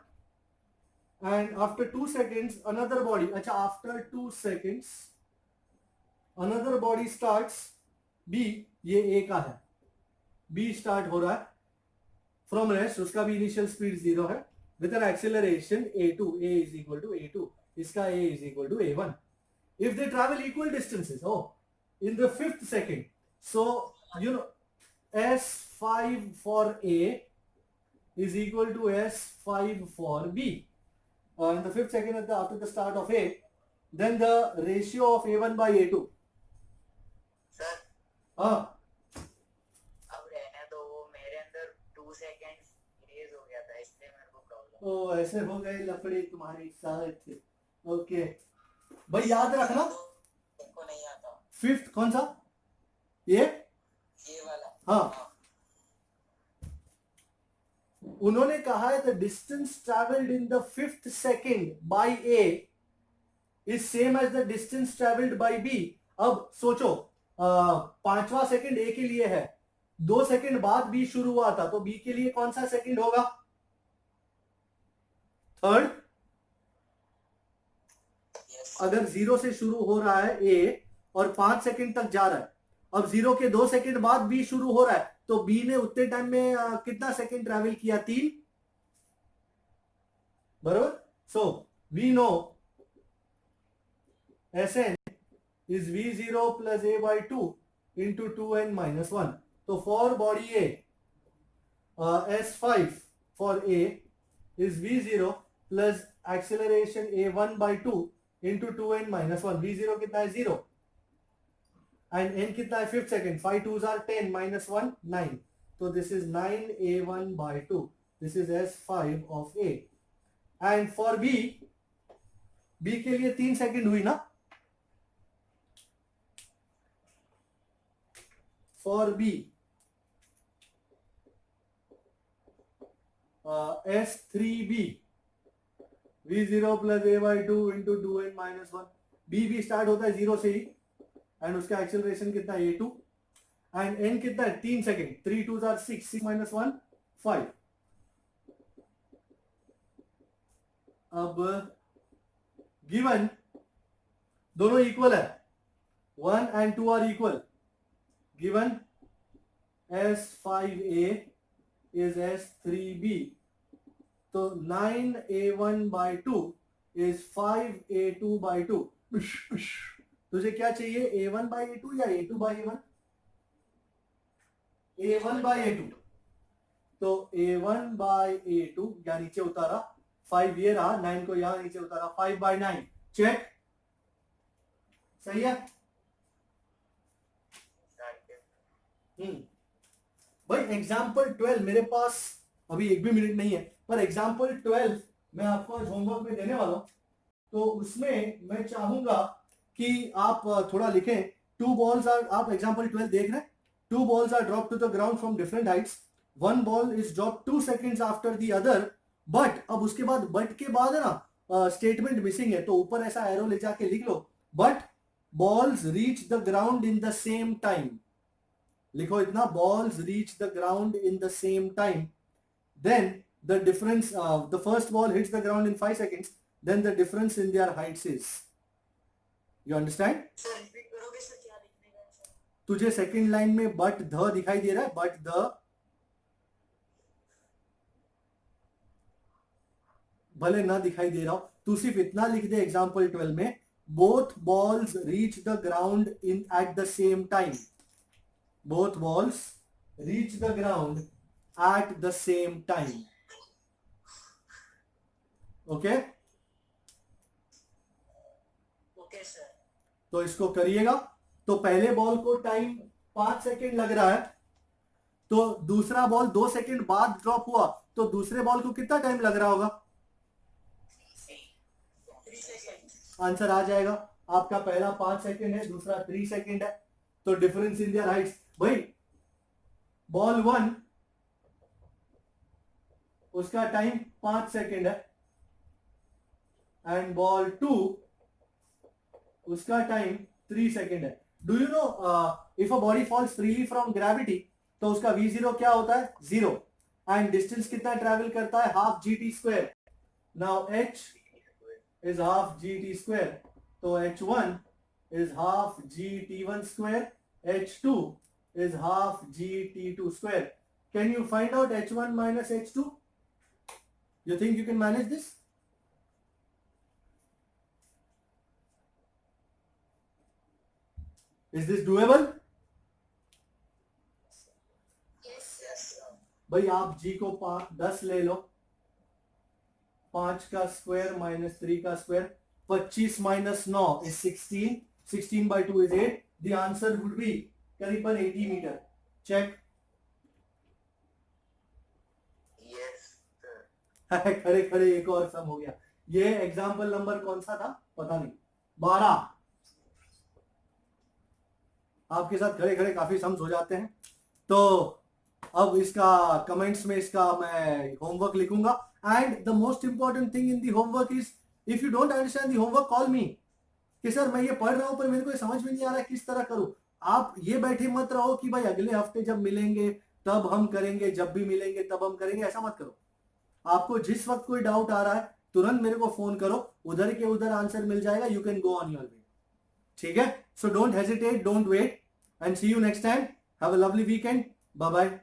and after 2 seconds another body, अच्छा after 2 seconds another body starts b, ये a का है, b स्टार्ट हो रहा है फ्रॉम रेस्ट, उसका भी इनिशियल स्पीड 0 है, with an acceleration a2, a is equal to a2, इसका a is equal to a1. If they travel equal distances, oh, in the 5th second, so you know S5 for A is equal to S5 for B. In the 5th second after the start of A, then the ratio of A1 by A2. Sir हाँ, अब रहने दो, वो मेरे अंदर 2 seconds erase हो गया था, इसलिए मेरे को प्रॉब्लम। ओ ऐसे हो गए लफड़े तुम्हारी साथ। ओके भाई, याद रखना मेरे को नहीं आता 5th कौन सा? ये वाला। हाँ, उन्होंने कहा है the distance travelled in the 5th second by A is same as the distance travelled by B. अब सोचो, 5वां सेकेंड ए के लिए है, 2 सेकेंड बाद बी शुरू हुआ था, तो बी के लिए कौन सा सेकेंड होगा? 3rd। अगर 0 से शुरू हो रहा है ए और 5 सेकेंड तक जा रहा है, अब 0 के 2 सेकेंड बाद बी शुरू हो रहा है, तो बी ने उतने टाइम में कितना सेकेंड ट्रेवल किया? 3, बराबर। So we know Sn is V0 plus A by 2 into 2n minus 1. तो for body A, S5 for A is V0 plus acceleration A1 by 2 into 2n minus 1. V0 कितना है? 0, and n कितना है? 5th second, 5 2s are 10 minus 1 9, so this is 9A1 by 2. This is S5 of A. And for B, B के लिए 3 second हुई ना? For B, S3B, V0 plus A by 2 into 2n minus 1. B भी start होता है 0 से ही, and उसका acceleration कितना है? A2, एंड n कितना है? 3 सेकेंड, 3 2s are 6, 6 minus 1 5. अब गिवन दोनों इक्वल है, 1 and 2 are equal. Given S5A is S3B, तो 9A1 by 2 is 5A2 by 2. तुझे क्या चाहिए? A1 by A2 या A2 by A1? A1 by A2. तो A1 by A2 या नीचे उतारा, 5 ये रहा, 9 को यहां नीचे उतारा, 5 by 9. चेक, सही है? भाई एग्जाम्पल 12 मेरे पास अभी 1 भी मिनट नहीं है, पर एग्जाम्पल 12 मैं आपको आज होमवर्क में देने वाला हूं, तो उसमें मैं चाहूंगा कि आप थोड़ा लिखें। 2 balls आर, आप एग्जाम्पल 12 देख रहे हैं, 2 balls are drop to the ground from different heights, 1 ball is drop 2 seconds after the other, but अब उसके बाद बट के बाद है ना स्टेटमेंट मिसिंग है, तो ऊपर ऐसा एरो ले जाके लिख लो, but balls reach the ground in the same time. लिखो इतना, balls reach the ground in the same time, then the difference, the first ball hits the ground in 5 seconds, then the difference in their heights is, you understand? Sir repeat करोगे sir क्या लिखने का है sir? तुझे second line में but the दिखाई दे रहा है, बट द, भले ना दिखाई दे रहा हो, तू सिर्फ इतना लिख दे एग्जाम्पल 12 में, both balls reach the ground in at the same time. Both balls reach the ground at the same time. Okay? Okay sir. तो इसको करिएगा. तो पहले बॉल को टाइम 5 सेकंड लग रहा है, तो दूसरा बॉल 2 सेकंड बाद ड्रॉप हुआ, तो दूसरे बॉल को कितना टाइम लग रहा होगा? 3 सेकंड. आंसर आ जाएगा. आपका पहला 5 सेकंड है, दूसरा 3 सेकंड है. तो डिफरेंस इन देयर हाइट्स, भाई बॉल 1 उसका टाइम 5 सेकंड है, एंड बॉल 2 उसका टाइम 3 सेकंड है. Do you know if a body falls freely from gravity, तो उसका v0 क्या होता है? 0. एंड डिस्टेंस कितना ट्रेवल करता है? Half gt square. Now h is half gt square, so h1 is half gt1 square, h2 is half gt2 square. Can you find out h1 minus h2? You think you can manage this? Is this doable? Yes sir. भाई आप g को 10 ले लो, 5 का square minus 3 का square, 25 minus 9 is 16, 16 by 2 is 8. The answer would be करीबन 80 metre. Check. Yes sir. खड़े खड़े एक और सम हो गया. ये एग्जाम्पल नंबर कौन सा था? पता नहीं. 12. आपके साथ खड़े खड़े काफी सम्स हो जाते हैं. तो अब इसका कमेंट्स में इसका मैं होमवर्क लिखूंगा. And the most important thing in the homework is, if you don't understand the homework, call मी कि सर मैं ये पढ़ रहा हूं पर मेरे को ये समझ में नहीं आ रहा है, किस तरह करूं. आप ये बैठे मत रहो कि भाई अगले हफ्ते जब मिलेंगे तब हम करेंगे, जब भी मिलेंगे तब हम करेंगे. ऐसा मत करो. आपको जिस वक्त कोई डाउट आ रहा है तुरंत मेरे को फोन करो, उधर के उधर आंसर मिल जाएगा. You can go on your way. ठीक है? So don't hesitate, don't wait, and see you next time. Have a lovely weekend. Bye bye.